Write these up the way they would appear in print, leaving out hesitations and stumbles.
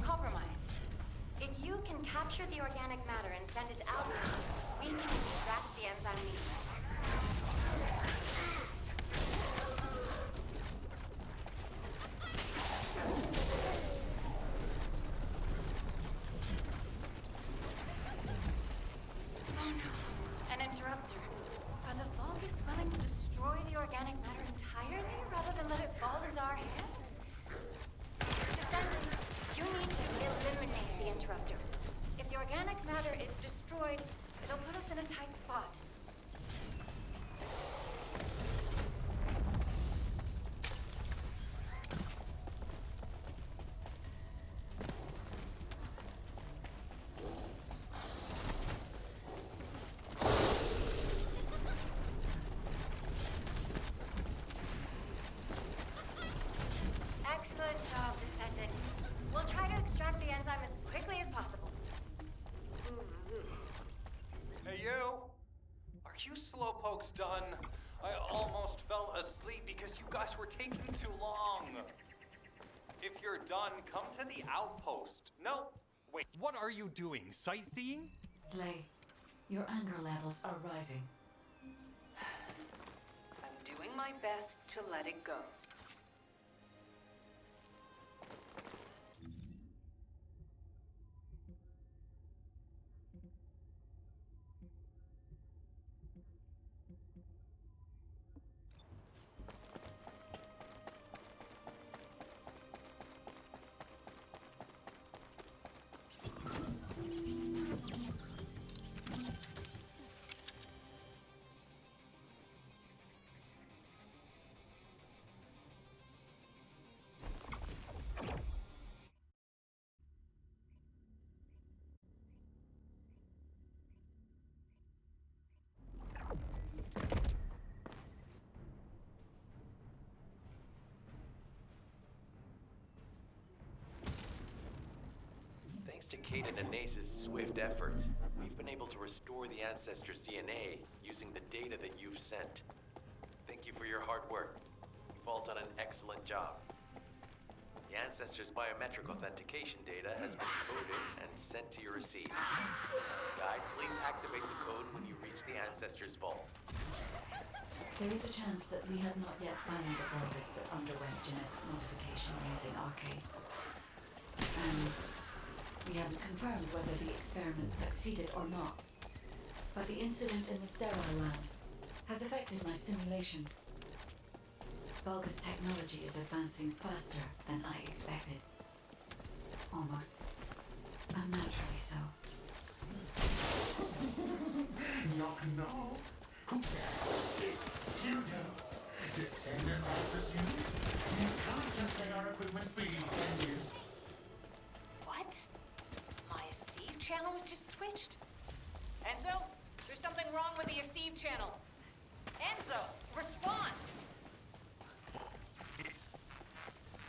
compromised. If you can capture the organic matter and send it out, we can extract the enzyme needed. Oh no, an interrupter. Are the Vulgus willing to destroy the organic matter entirely rather than let it fall into our hands? Descendant, you need to eliminate the interrupter. If the organic matter is destroyed, it'll put us in a tight spot. Excellent job, Descendant. We'll try to extract the enzyme as quickly as possible. Hey, you! Are you slowpokes done? I almost fell asleep because you guys were taking too long. If you're done, come to the outpost. No, wait, what are you doing? Sightseeing? Lay, your anger levels are rising. I'm doing my best to let it go. Thanks to Caden and Nace's swift efforts, we've been able to restore the ancestors' DNA using the data that you've sent. Thank you for your hard work. You've all done an excellent job. The ancestors' biometric authentication data has been coded and sent to your receipt. Guide, please activate the code when you reach the ancestors' vault. There is a chance that we have not yet found the Vulgus that underwent genetic modification using Arcade. And we haven't confirmed whether the experiment succeeded or not. But the incident in the sterile land has affected my simulations. Vulgus technology is advancing faster than I expected. Almost unnaturally so. Knock, knock. Who's there? It's Pseudo. Descendant, I presume? You can't just let our equipment be, can you? What? My Aceve channel was just switched? Enzo, there's something wrong with the Aceve channel. Enzo, respond! It's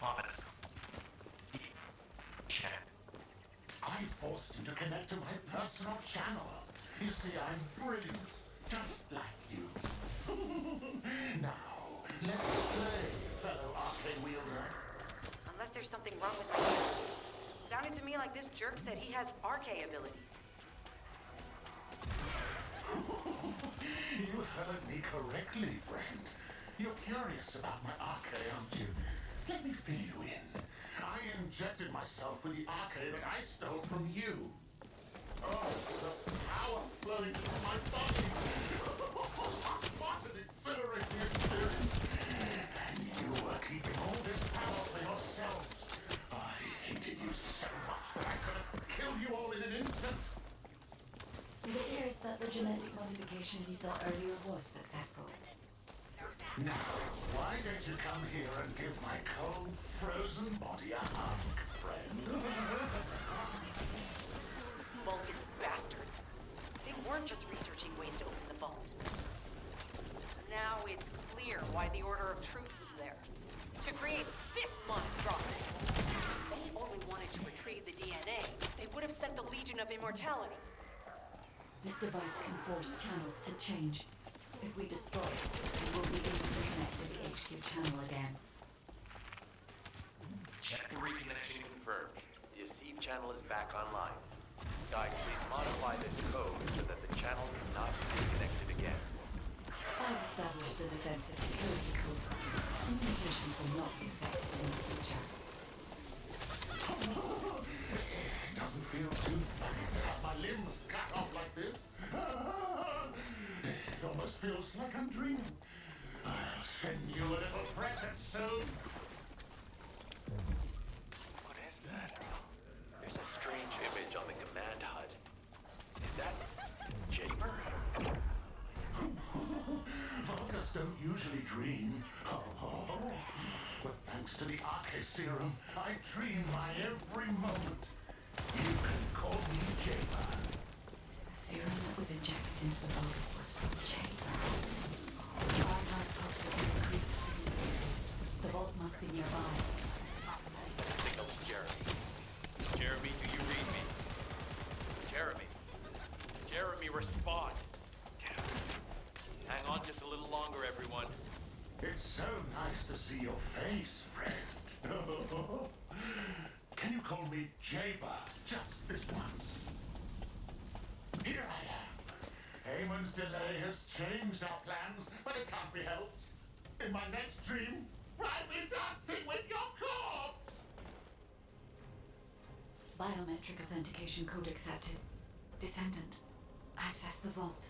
on C channel. I forced him to connect to my personal channel. You see, I'm brilliant, just like you. Now, let's play, fellow arcane wielder. Unless there's something wrong with my channel. Sounded to me like this jerk said he has arcane abilities. You heard me correctly, friend. You're curious about my arcane, aren't you? Let me fill you in. I injected myself with the arcane that I stole from you. Oh, the power flowing through my body. What an exhilarating experience. And you were keeping all this power for yourselves. I hated you so much that I could have killed you all in an instant. It appears that the genetic modification we saw earlier was successful. Now, why don't you come here and give my cold, frozen body a hug, friend? Vulgus bastards. They weren't just researching ways to open the vault. Now it's clear why the Order of Truth was there. To create this monstrosity. If they only wanted to retrieve the DNA, they would have sent the Legion of Immortality. This device can force channels to change. If we destroy it, we will be able to connect to the HQ channel again. Check reconnection confirmed. The Aceve channel is back online. Guide, please modify this code so that the channel cannot be disconnected again. I've established a defensive security code. Communications will not be affected in the future. It doesn't feel too bad to have my limbs cut off like this. It almost feels like I'm dreaming. I'll send you a little present soon. What is that? There's a strange image on the command HUD. Is that Jaber? Vulgus don't usually dream. But thanks to the Arche serum, I dream my every moment. You can call me Jaber. The serum that was injected into the Vulgus was from Chamber. The archive pulses increased significantly. The vault must be nearby. Send a signal to Jeremy. Jeremy, do you read me? Jeremy. Jeremy, respond. Damn. Hang on just a little longer, everyone. It's so nice to see your face, friend. Can you call me Jaber just this once? Here I am. Eamon's delay has changed our plans, but it can't be helped. In my next dream, I'll be dancing with your corpse! Biometric authentication code accepted. Descendant, access the vault.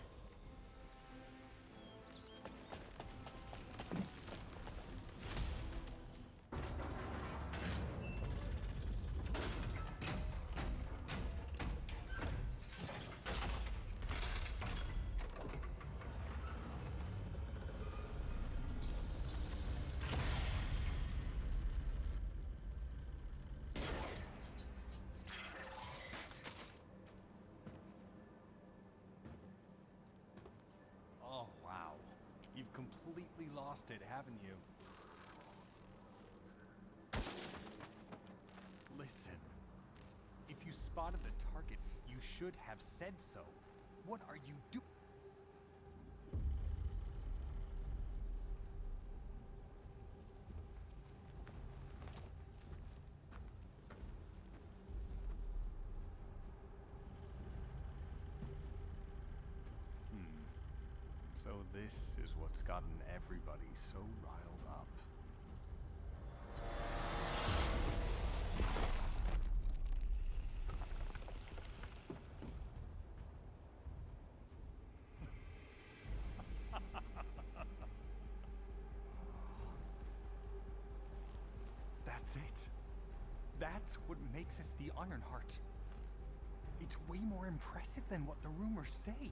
Oh, wow. You've completely lost it, haven't you? Listen. If you spotted the target, you should have said so. What are you doing? So this is what's gotten everybody so riled up. That's it. That's what makes us the Ironheart. It's way more impressive than what the rumors say.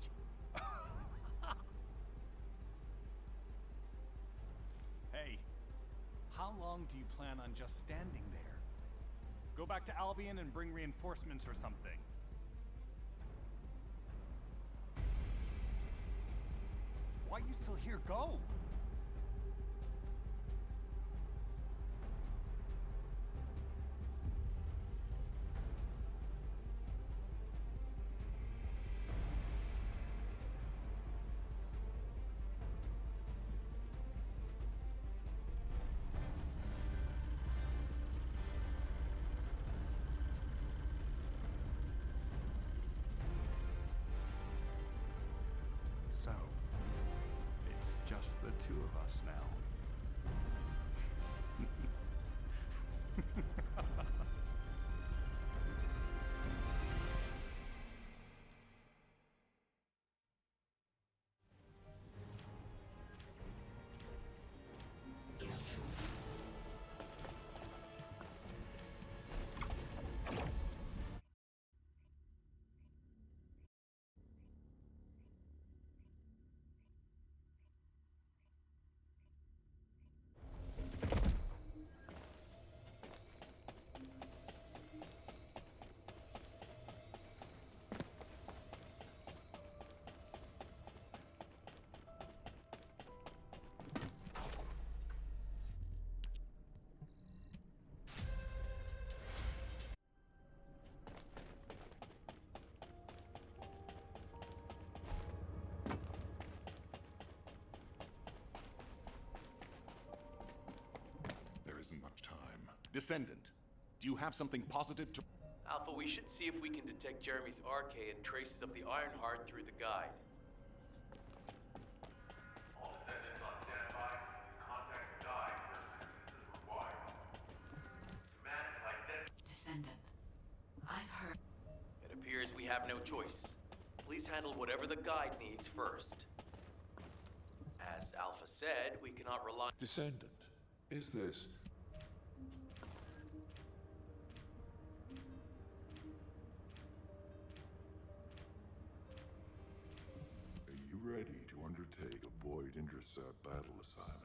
Hey, how long do you plan on just standing there? Go back to Albion and bring reinforcements or something. Why are you still here? Go! So, it's just the two of us now. There isn't much time. Descendant, do you have something positive to... Alpha, we should see if we can detect Jeremy's RK and traces of the Ironheart through the guide. All descendants on standby. Please contact the guide for assistance as required. Man is identified. Descendant, I've heard. It appears we have no choice. Please handle whatever the guide needs first. As Alpha said, we cannot rely. Descendant, is this? Are you ready to undertake a Void Intercept battle assignment?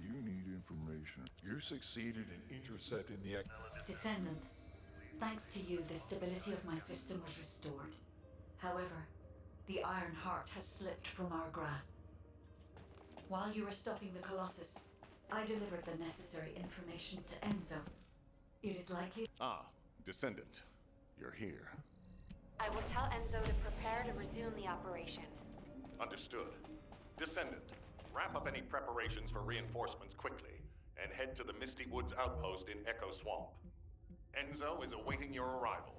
You need information. You succeeded in intercepting the Descendant, thanks to you, the stability of my system was restored. However, the Iron Heart has slipped from our grasp. While you were stopping the Colossus, I delivered the necessary information to Enzo. It is likely. Ah, Descendant. You're here. I will tell Enzo to prepare to resume the operation. Understood. Descendant, wrap up any preparations for reinforcements quickly, and head to the Misty Woods outpost in Echo Swamp. Enzo is awaiting your arrival.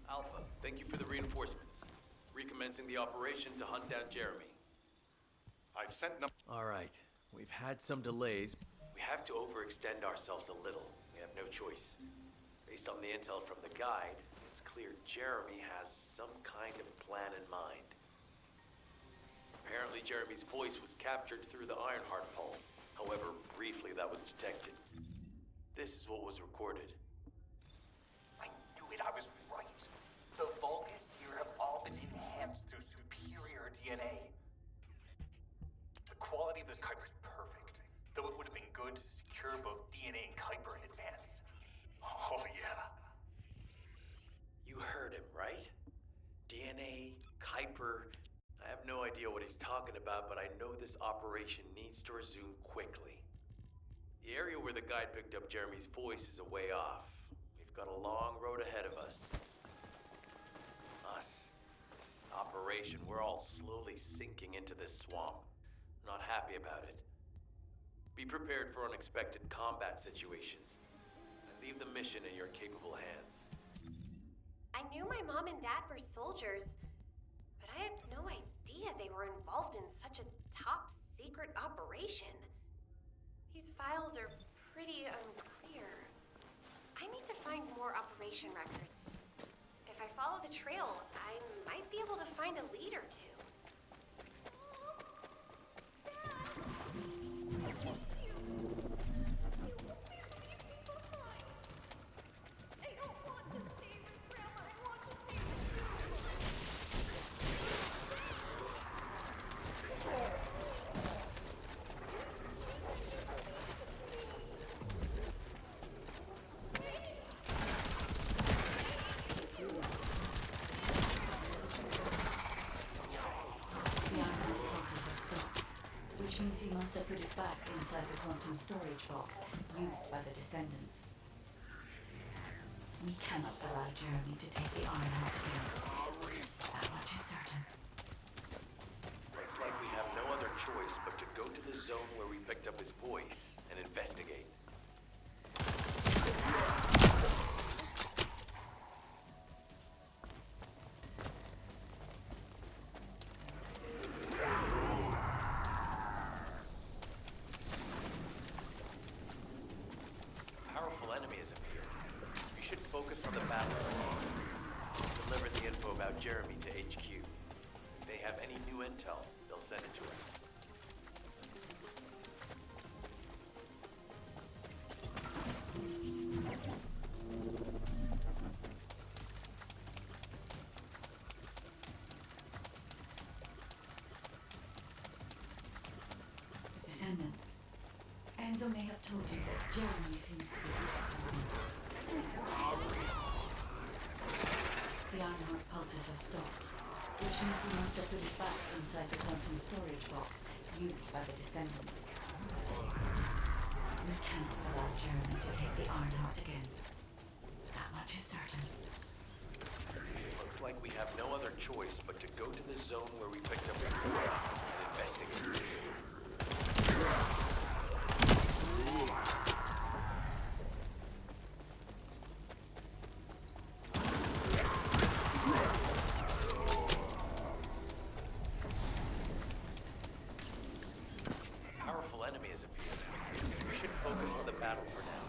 Alpha, thank you for the reinforcements. Recommencing the operation to hunt down Jeremy. I've sent All right, we've had some delays. We have to overextend ourselves a little. We have no choice. Based on the intel from the guide, it's clear Jeremy has some kind of plan in mind. Apparently Jeremy's voice was captured through the Ironheart pulse. However, briefly that was detected. This is what was recorded. I knew it, I was right. The Vulgus here have all been enhanced through superior DNA. The quality of this Kuiper's perfect, though it would have been good to secure both DNA and Kuiper in advance. Oh yeah. You heard him, right? DNA, Kuiper. I have no idea what he's talking about, but I know this operation needs to resume quickly. The area where the guide picked up Jeremy's voice is a way off. We've got a long road ahead of us. This operation, we're all slowly sinking into this swamp. Not happy about it. Be prepared for unexpected combat situations. And leave the mission in your capable hands. I knew my mom and dad were soldiers, but I had no idea they were involved in such a top secret operation. These files are pretty unclear. I need to find more operation records. If I follow the trail, I might be able to find a lead or two. it back inside the quantum storage box used by the Descendants. We cannot allow Jeremy to take the Ironheart again. That much is certain. Looks like we have no other choice but to go to the zone where we picked up his voice and investigate. A powerful enemy has appeared. You should focus on the battle. Deliver the info about Jeremy to HQ. If they have any new intel, they'll send it to us. Descendant, Enzo may have told you that Jeremy seems to be up to something. The Ironheart pulses have stopped, which means he must have put it back inside the quantum storage box used by the Descendants. We cannot allow Jeremy to take the Ironheart again. That much is certain. Looks like we have no other choice but to go to the zone where we picked up his voice and investigate. A powerful enemy has appeared. We should focus on the battle for now.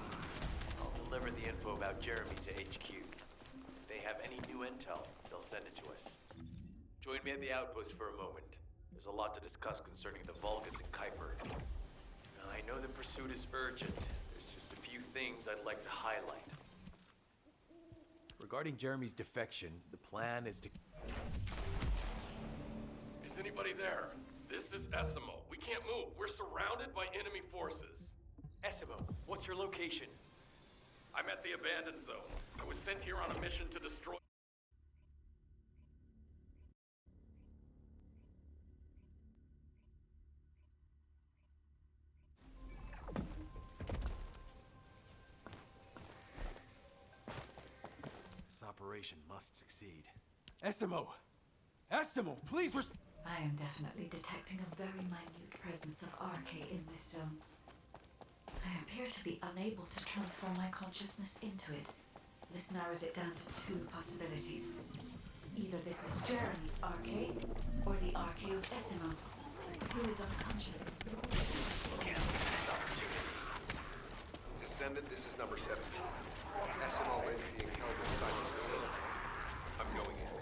I'll deliver the info about Jeremy to HQ. If they have any new intel, they'll send it to us. Join me at the outpost for a moment. There's a lot to discuss concerning the Vulgus and Kuiper. Now, I know the pursuit is urgent. There's just a few things I'd like to highlight. Regarding Jeremy's defection, the plan is to... Is anybody there? This is Essimo. We can't move. We're surrounded by enemy forces. Essimo, what's your location? I'm at the abandoned zone. I was sent here on a mission to destroy... This operation must succeed. Essimo! Essimo, please I am definitely detecting a very minute presence of RK in this zone. I appear to be unable to transform my consciousness into it. This narrows it down to two possibilities. Either this is Jeremy's RK, or the RK of Essimo, who is unconscious. Can't lose this opportunity. Descendant, this is number 17. Essimo is being held inside this facility. I'm going in.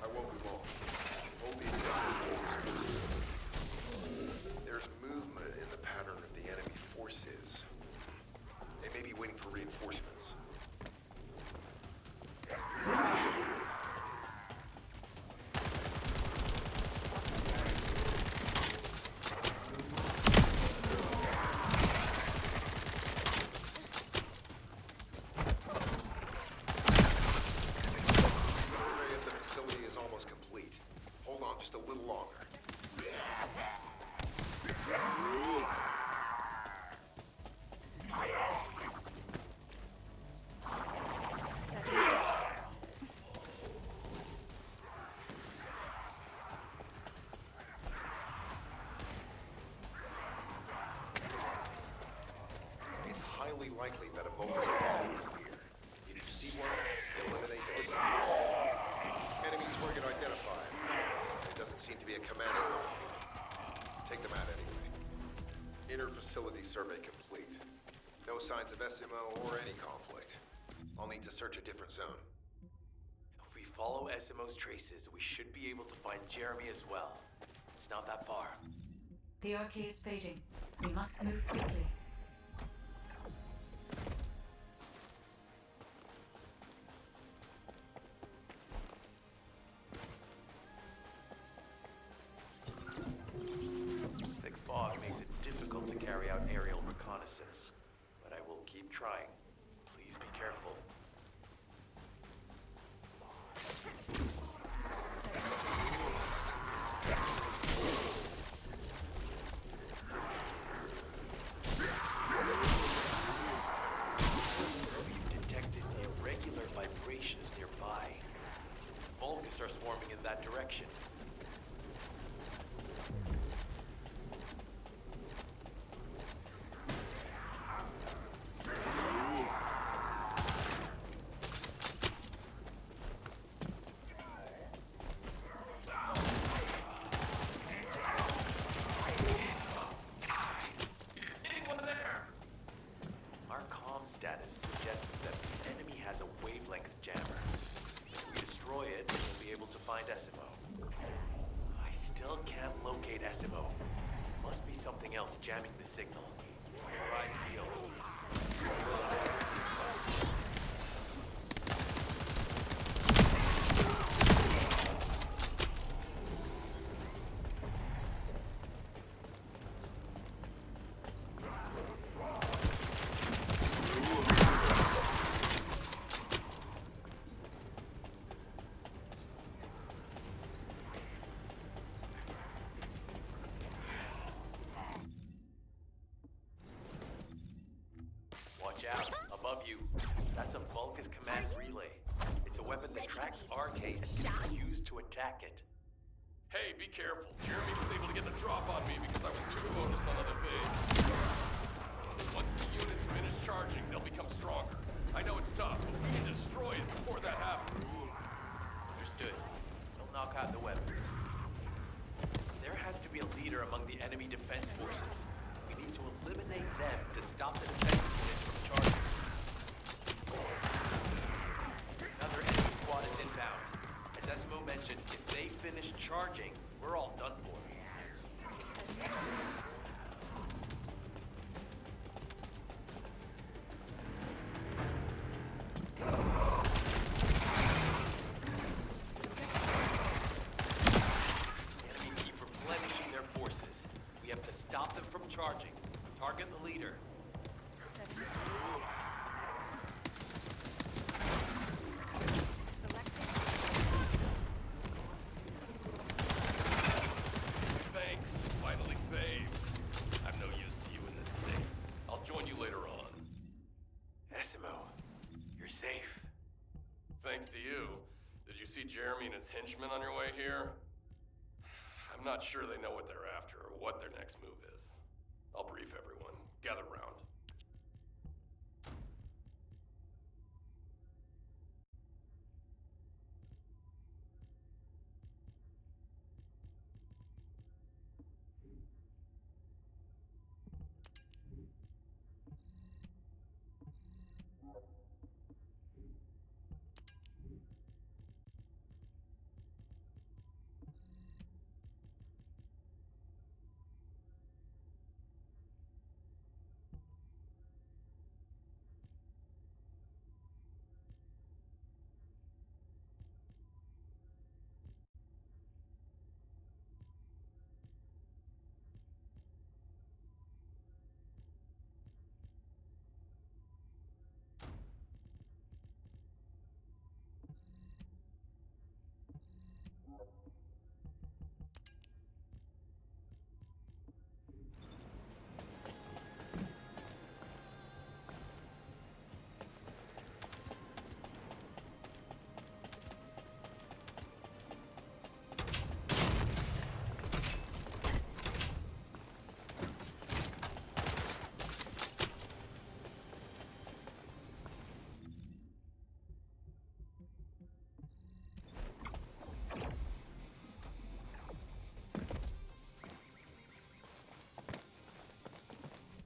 I won't be long. Only there's movement in the pattern of the enemy forces. They may be waiting for reinforcements. Survey of the facility is almost complete. Hold on just a little longer. It's highly likely that a Vulcan will appear. If you see one, eliminate those. Enemy target identified. It doesn't seem to be a commander. Take them out anyway. Inner facility survey complete. No signs of Essimo or any conflict. I'll need to search a different zone. If we follow Essimo's traces, we should be able to find Jeremy as well. It's not that far. The RK is fading. We must move quickly. Thick fog makes it difficult to carry out aerial reconnaissance, but I will keep trying. Please be careful. Esimo. I still can't locate Esimo. Must be something else jamming the signal. Your eyes peeled. Watch out, above you. That's a Vulcus command relay. It's a weapon that tracks RK and can be used to attack it. Hey, be careful. Jeremy was able to get the drop on me because I was too focused on other things. Once the units finish charging, they'll become stronger. I know it's tough, but we need to destroy it before that happens. Understood. Don't knock out the weapons. There has to be a leader among the enemy defense forces. We need to eliminate them to stop the defense units from charging. Another enemy squad is inbound. As Esimo mentioned, if they finish charging, we're all done for. Stop them from charging. Target the leader. Thanks. Finally saved. I'm no use to you in this state. I'll join you later on. Esimo, you're safe. Thanks to you. Did you see Jeremy and his henchmen on your way here? I'm not sure they know what they're after or what their next move is. I'll brief everyone. Gather round.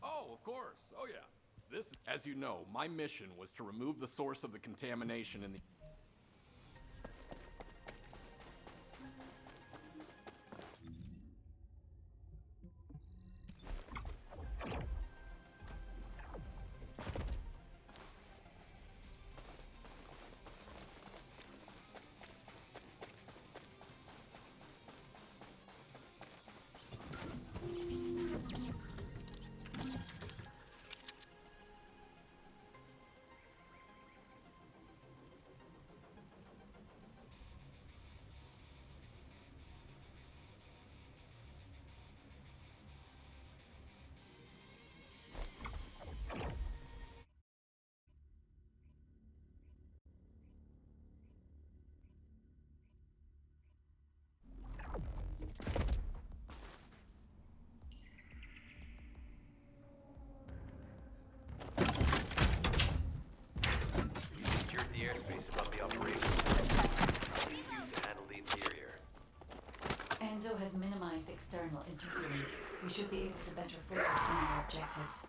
Oh, of course. Oh, yeah. This, as you know, my mission was to remove the source of the contamination in the... Airspace above the operation. Leave you to handle the interior. Enzo has minimized external interference. We should be able to better focus on our objectives.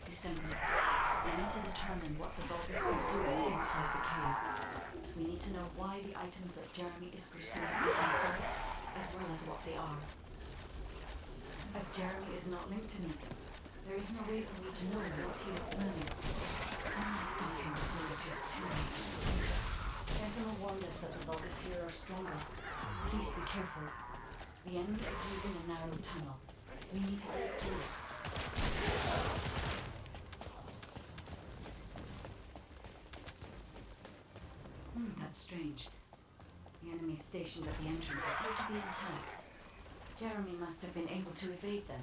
Descendant, we need to determine what the Vulcans are doing inside the cave. We need to know why the items that Jeremy is pursuing are inside, as well as what they are. As Jeremy is not linked to me, there is no way for me to know what he is planning. I must stop him before it is too late. Decima warned us that the Vulgus here are stronger. Please be careful. The enemy is using a narrow tunnel. We need to break through it. That's strange. The enemies stationed at the entrance appear to be intact. Jeremy must have been able to evade them.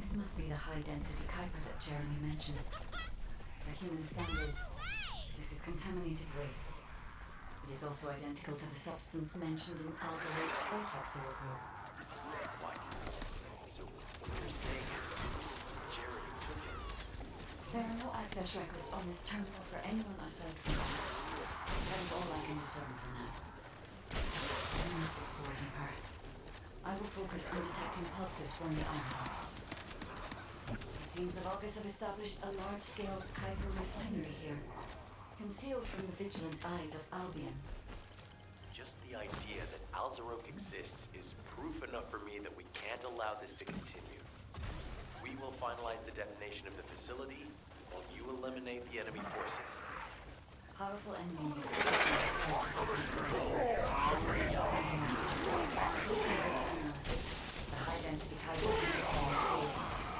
This must be the high-density Kuiper that Jeremy mentioned. By human standards, this is contaminated waste. It is also identical to the substance mentioned in Alzarote's autopsy report. What? So what you're saying is Jeremy took it? There are no access records on this terminal for anyone aside from us. That is all I can discern for now. We must explore deeper. I will focus on detecting pulses from the arm. It seems the Vulgus have established a large-scale Kuiper refinery here, concealed from the vigilant eyes of Albion. Just the idea that Alzarote exists is proof enough for me that we can't allow this to continue. We will finalize the detonation of the facility while you eliminate the enemy forces. Powerful enemy. The high-density Kuiper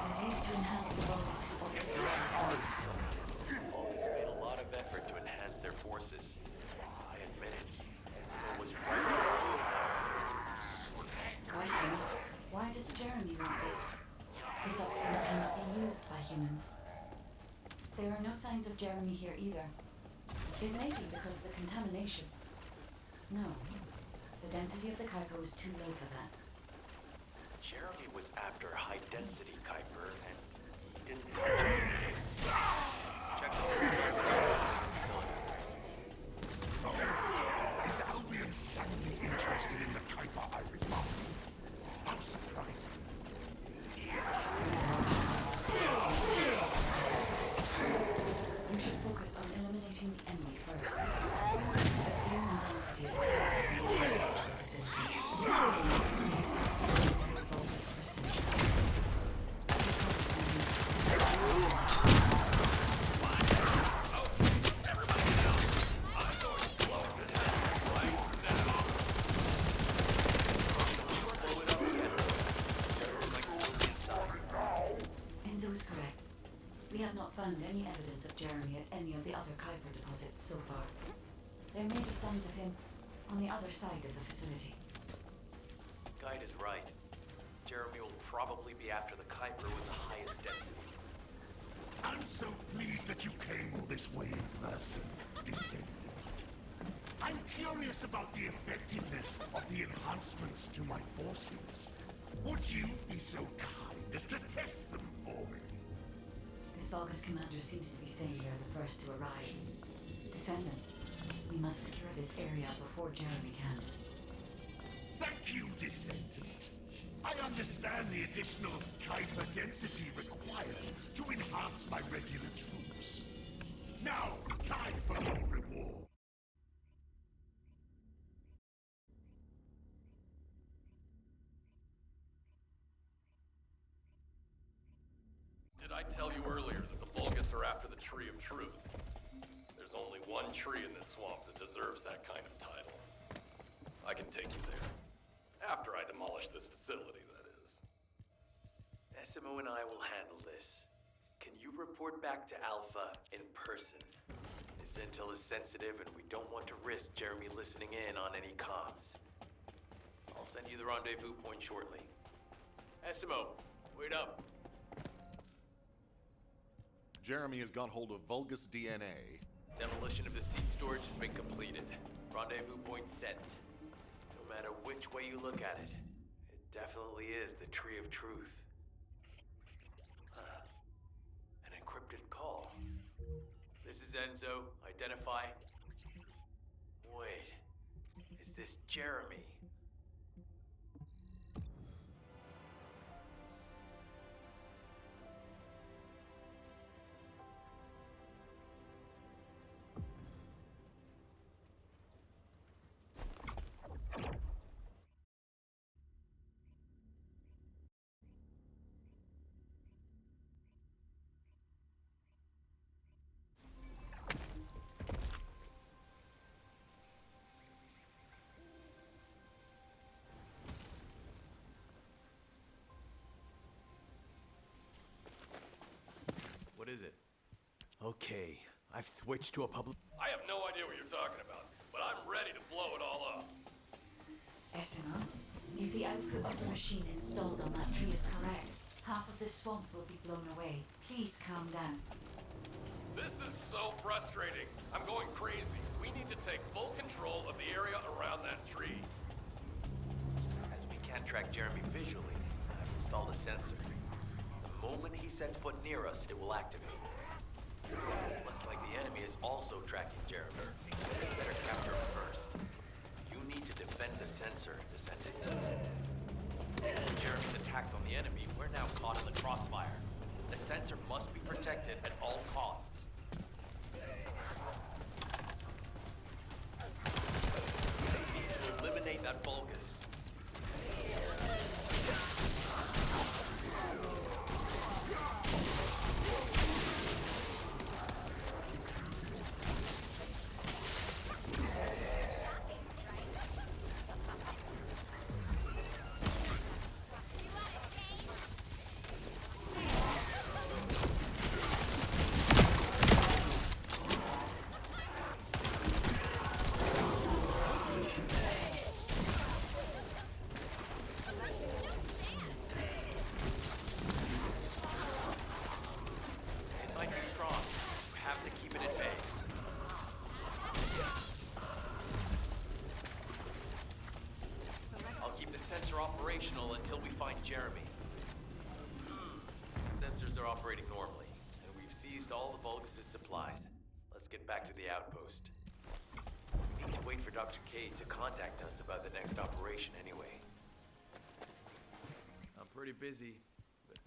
was used to enhance the Vulgus who operates outside. Vulgus made a lot of effort to enhance their forces. I admit it. Decima was right before his nose. Question is, why does Jeremy want this? The substance cannot be used by humans. There are no signs of Jeremy here either. It may be because of the contamination. No. The density of the Kuiper was too low for that. Jeremy was after high-density Kuiper, and he didn't tell me this. Check the Is Albion suddenly interested in the Kuiper I remarked? How surprising. You should focus on eliminating the enemy first. The scale and density of the Enzo is correct. We have not found any evidence of Jeremy at any of the other Kuiper deposits so far. There may be signs of him on the other side of the facility. Guide is right. Jeremy will probably be after the Kuiper with the highest density. I'm so pleased that you came all this way in person, Descendant. I'm curious about the effectiveness of the enhancements to my forces. Would you be so kind as to test them for me? This Vulgus commander seems to be saying we are the first to arrive. Descendant, we must secure this area before Jeremy can. Thank you, Descendant. I understand the additional Kuiper density required to enhance my regular troops. Now, time for your reward. Did I tell you earlier that the Vulgus are after the Tree of Truth? There's only one tree in this swamp that deserves that kind of title. I can take you there. After I demolish this facility, that is. Decimo and I will handle this. Can you report back to Alpha in person? This intel is sensitive and we don't want to risk Jeremy listening in on any comms. I'll send you the rendezvous point shortly. Decimo, wait up. Jeremy has got hold of Vulgus DNA. Demolition of the seed storage has been completed. Rendezvous point set. No matter which way you look at it, it definitely is the Tree of Truth. An encrypted call. This is Enzo. Identify. Wait. Is this Jeremy? is it? Okay, I've switched to a public... I have no idea what you're talking about, but I'm ready to blow it all up. SMO, if the output of the machine installed on that tree is correct, half of the swamp will be blown away. Please calm down. This is so frustrating. I'm going crazy. We need to take full control of the area around that tree. As we can't track Jeremy visually, I've installed a sensor. The moment he sets foot near us, it will activate. Looks like the enemy is also tracking Jeremy. Better capture him first. You need to defend the sensor, Descendant. Jeremy's attacks on the enemy, we're now caught in the crossfire. The sensor must be protected at all costs. We need to eliminate that Vulgus. Operational until we find Jeremy. The sensors are operating normally, and we've seized all the Vulgus' supplies. Let's get back to the outpost. We need to wait for Dr. K to contact us about the next operation anyway. I'm pretty busy, but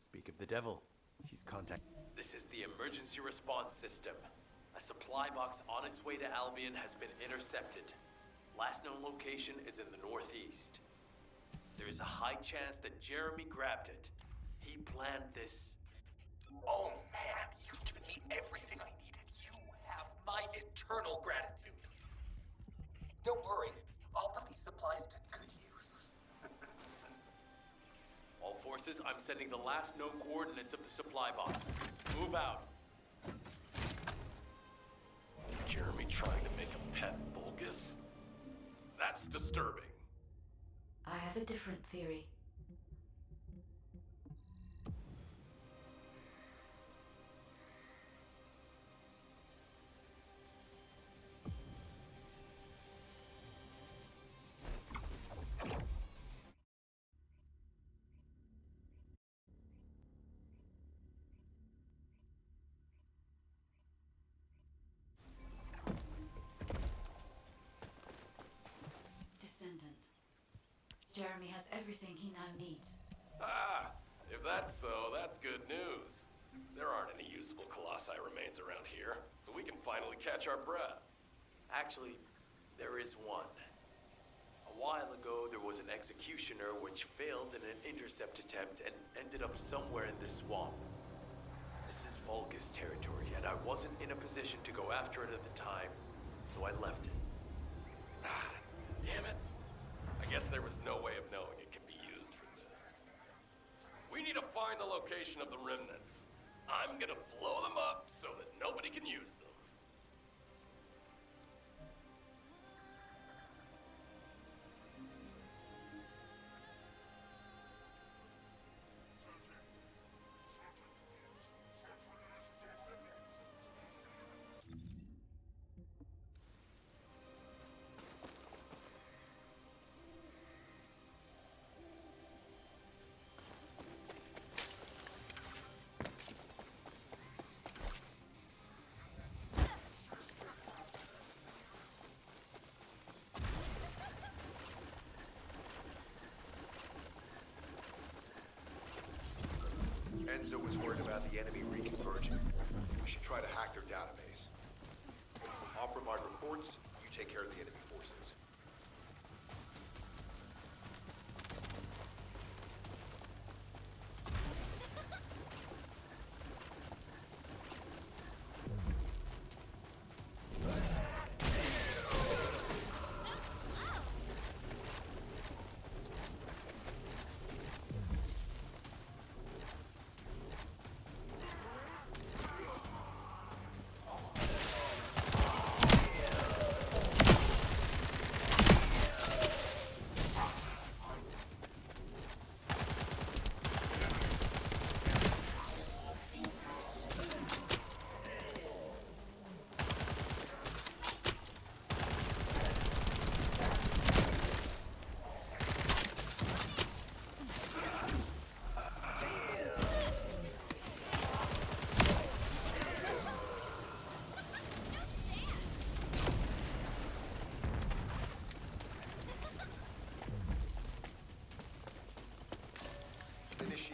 speak of the devil. She's contacted. This is the emergency response system. A supply box on its way to Albion has been intercepted. Last known location is in the northeast. There is a high chance that Jeremy grabbed it. He planned this. Oh man, you've given me everything I needed. You have my eternal gratitude. Don't worry, I'll put these supplies to good use. All forces, I'm sending the last known coordinates of the supply box. Move out. Is Jeremy trying to make a pet Vulgus? That's disturbing. I have a different theory. Descendant. Jeremy has everything he now needs. If that's so, that's good news. There aren't any usable Colossi remains around here, so we can finally catch our breath. Actually, there is one. A while ago, there was an executioner which failed in an intercept attempt and ended up somewhere in this swamp. This is Vulgus territory, and I wasn't in a position to go after it at the time, so I left it. Damn it. I guess there was no way of knowing it could be used for this. We need to find the location of the remnants. I'm gonna blow them up so that nobody can use them. Enzo was worried about the enemy reconverging. We should try to hack their database. I'll provide reports, you take care of the enemy forces.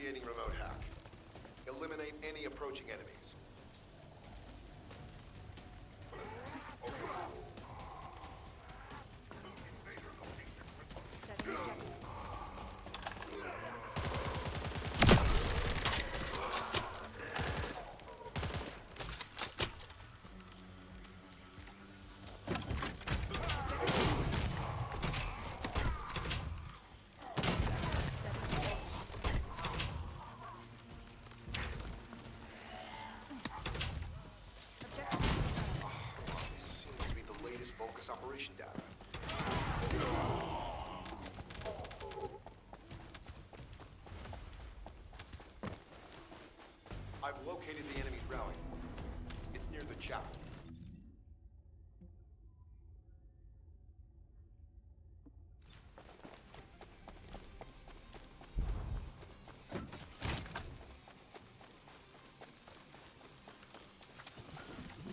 Initiating remote hack. Eliminate any approaching enemies. Operation data. I've located the enemy's rally. It's near the chapel.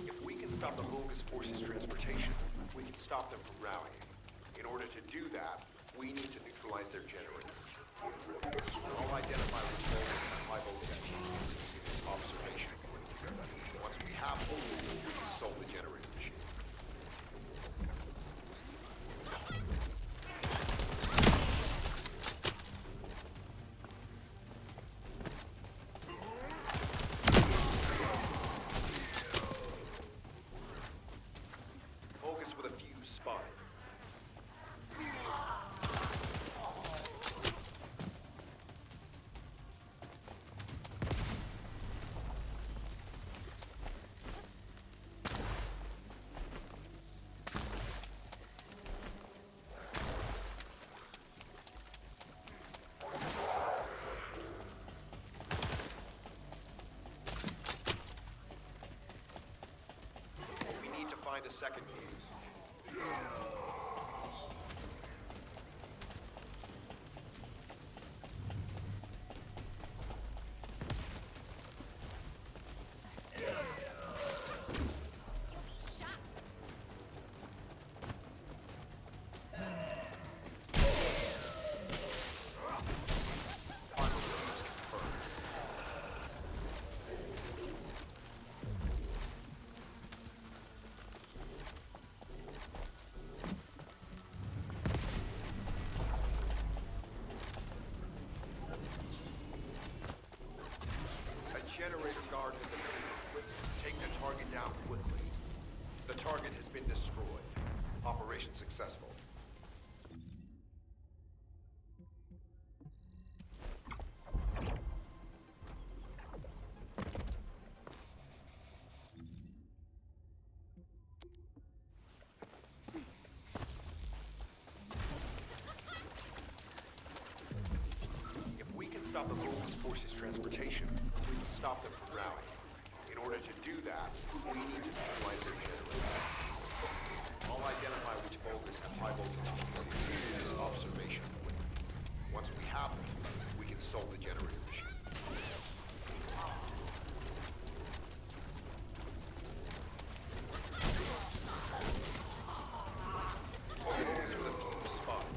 If we can stop the Vulgus forces' transportation, we can stop them from rallying. In order to do that, we need to neutralize their generators. I'll identify which voltage and high voltage activities using this observation. Once we have Vulgus, we can solve the generator machine. Vulgus with a fuse spotted. We need to find a second fuse. Final fuse confirmed. A generator guard has appeared. Take the target down quickly. The target has been destroyed. Operation successful. If we can stop the Vulgus forces' transportation, we can stop them from rallying. In order to do that, we need to neutralize their generators. I'll identify which Vulgus have high voltage fuses using this observation. Once we have them, we can solve the generator machine. Vulgus with a fuse spotted.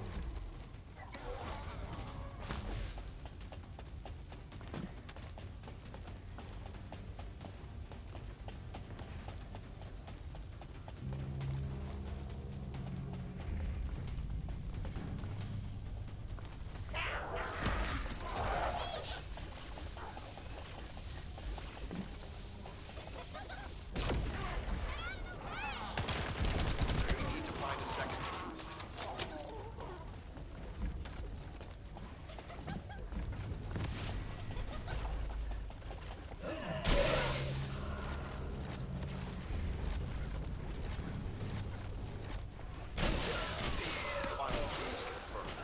We need to find a second fuse. Final fuse confirmed.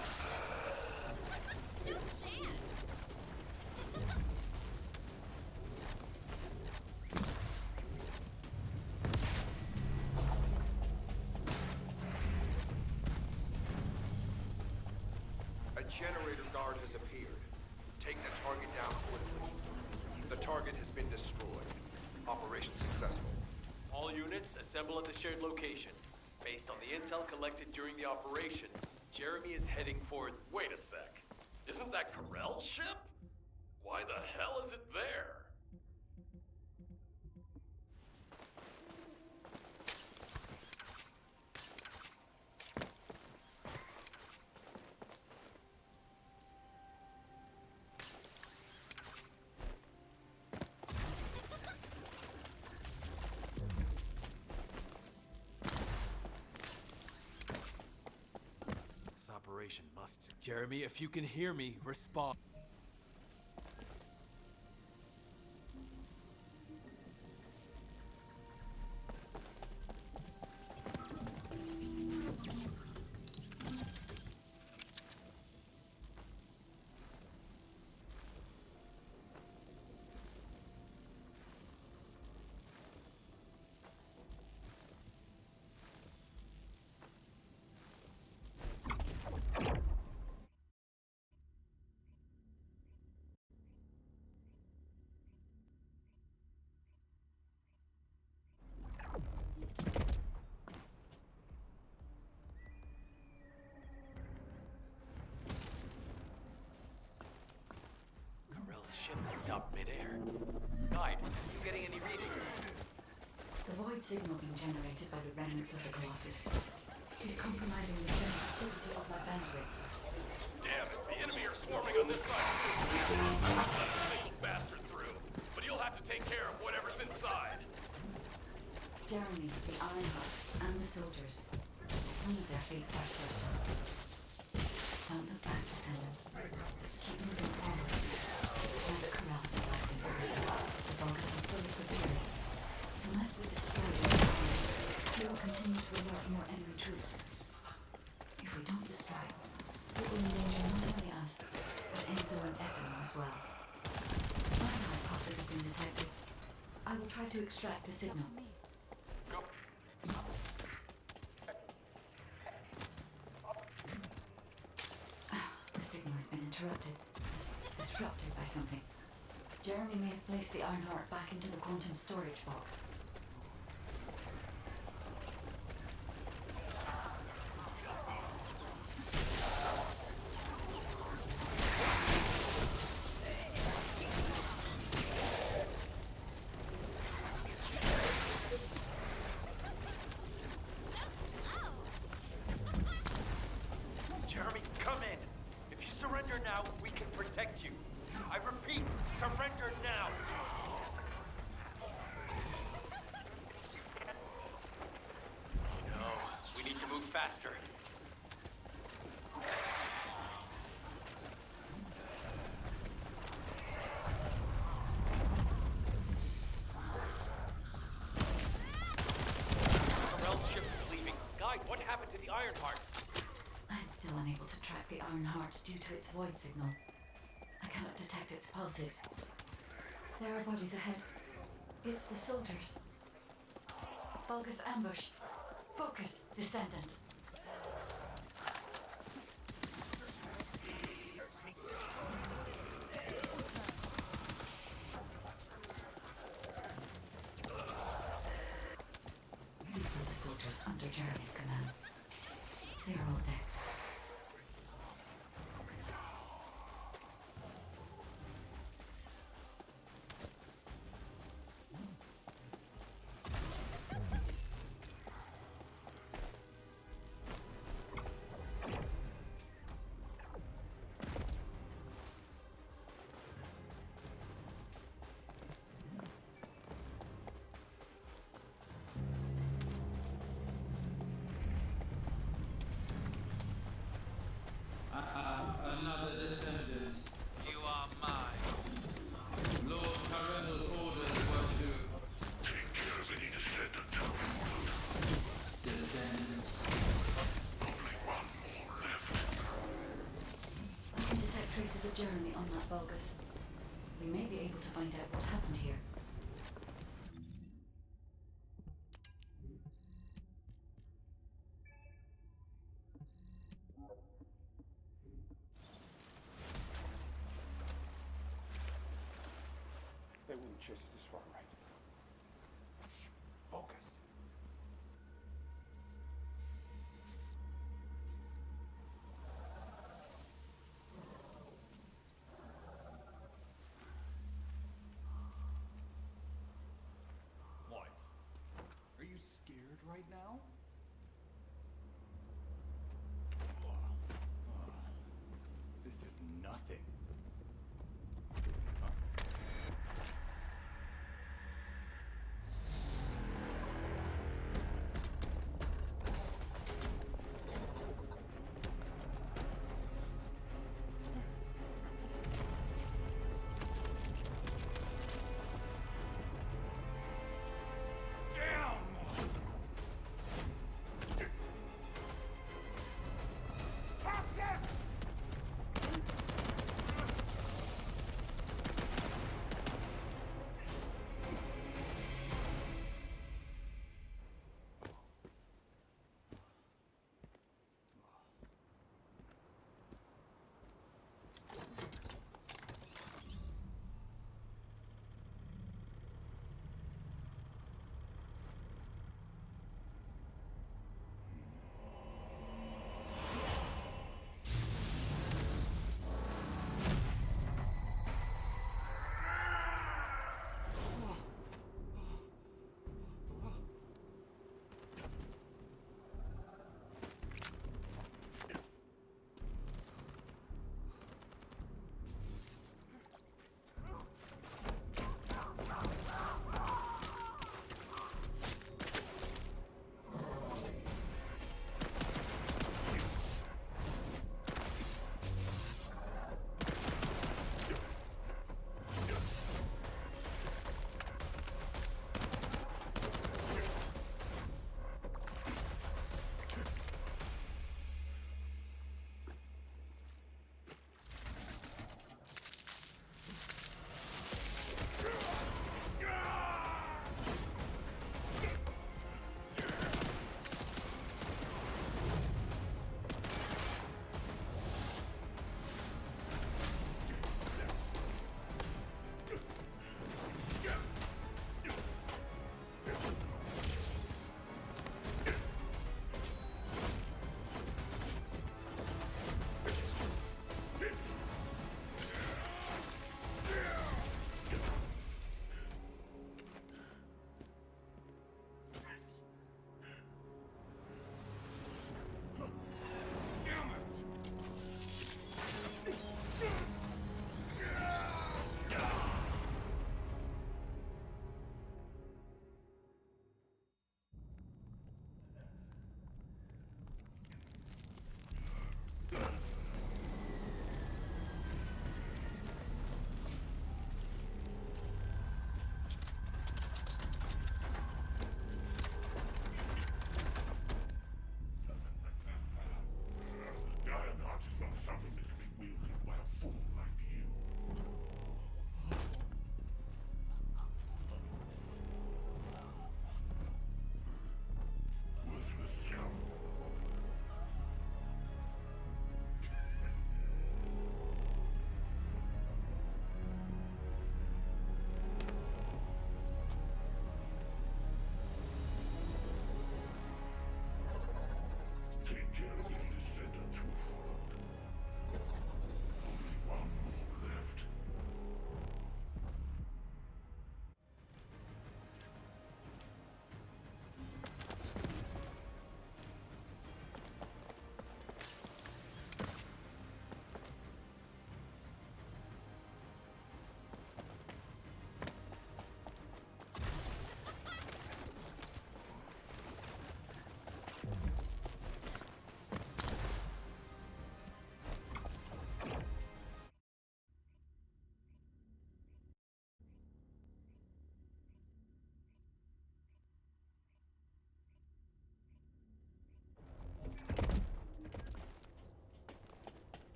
A generator guard has appeared. Take the target down quickly. The target has been destroyed. Operation successful. All units assemble at the shared location. Based on the intel collected during the operation, Jeremy is heading for... Wait a sec. Isn't that Corell's ship? Why the hell is it there? This operation must... Jeremy, if you can hear me, respond. Ship has stopped midair. Guide, you getting any readings? The void signal being generated by the remnants of the Colossus is compromising the sensitivity of my bandwidth. Damn it, the enemy are swarming on this side. I won't let a single bastard through, but you'll have to take care of whatever's inside. Jeremy, the Ironheart, and the soldiers. None of their fates are certain. Don't look back, Descendant. Keep moving forward. Now that Corral's alive in Earth, the Vulgus are fully prepared. Unless we destroy them, we will continue to alert more enemy troops. If we don't destroy, it will endanger not only us, but Enzo and Essimo as well. Ironheart pulses have been detected. I will try to extract the signal. The signal has been interrupted. Disrupted by something. Jeremy may have placed the Ironheart back into the quantum storage box. Jeremy, come in. If you surrender now, we can protect you. I repeat, surrender now. No, we need to move faster. Corral's ship is leaving. Guide, what happened to the Ironheart? I'm still unable to track the Ironheart due to its void signal. I cannot detect its pulses. There are bodies ahead. It's the soldiers. Vulgus ambush. Focus, Descendant. These were the soldiers under Jeremy's command. They are all dead. Another descendant. You are mine. Lord Carendo's orders were to Take care of any descendant. descend. Only one more left. I can detect traces of Jeremy on that Vulgus. We may be able to find out what happened here. They wouldn't chase us this far, right? Shh. Focus. right now? This is nothing. Huh? Damn!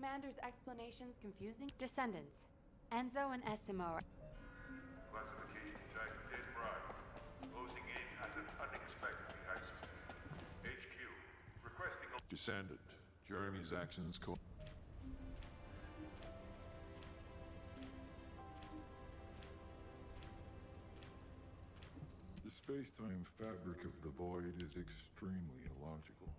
Commander's explanations confusing? Descendants. Enzo and Esimo are... Classification tag dead bride. Closing in at an unexpectedly high speed. HQ, requesting a... Descendant. Jeremy's actions The space-time fabric of the void is extremely illogical.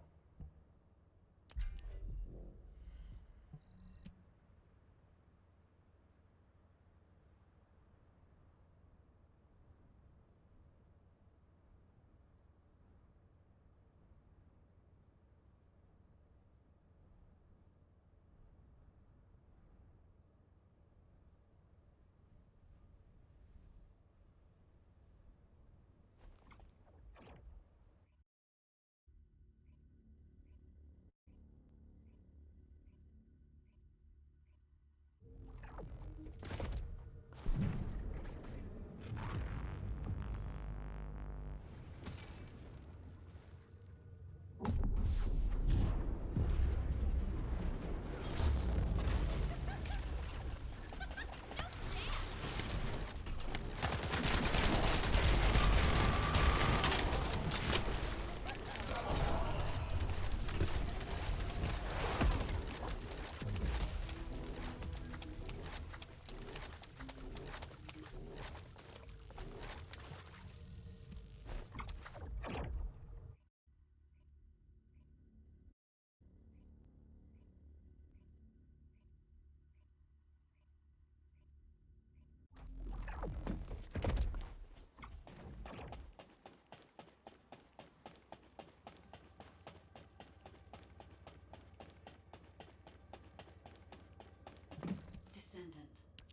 Descendant.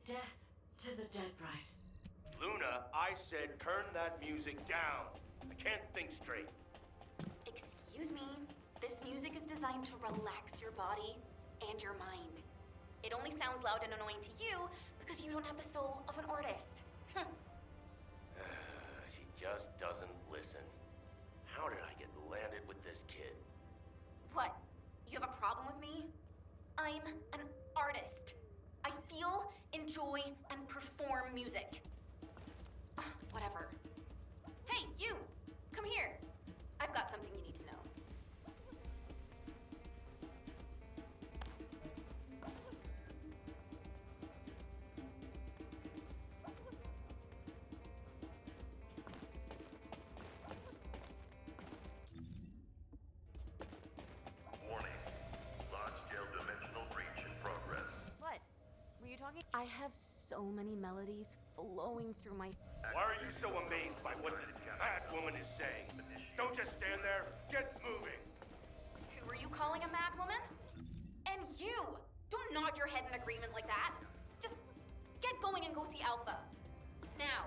Death to the dead bride. Luna, I said turn that music down. I can't think straight. Excuse me. This music is designed to relax your body and your mind. It only sounds loud and annoying to you because you don't have the soul of an artist. She just doesn't listen. How did I get landed with this kid? What? You have a problem with me? I'm an artist. I feel, enjoy, and perform music. Whatever. Hey, you! Come here. I've got something you need to know. Warning. Large-scale dimensional breach in progress. What? Were you talking? I have so many melodies flowing through my... Why are you so amazed by what this mad woman is saying? Don't just stand there. Get moving. Who are you calling a mad woman? And you! Don't nod your head in agreement like that. Just get going and go see Alpha. Now.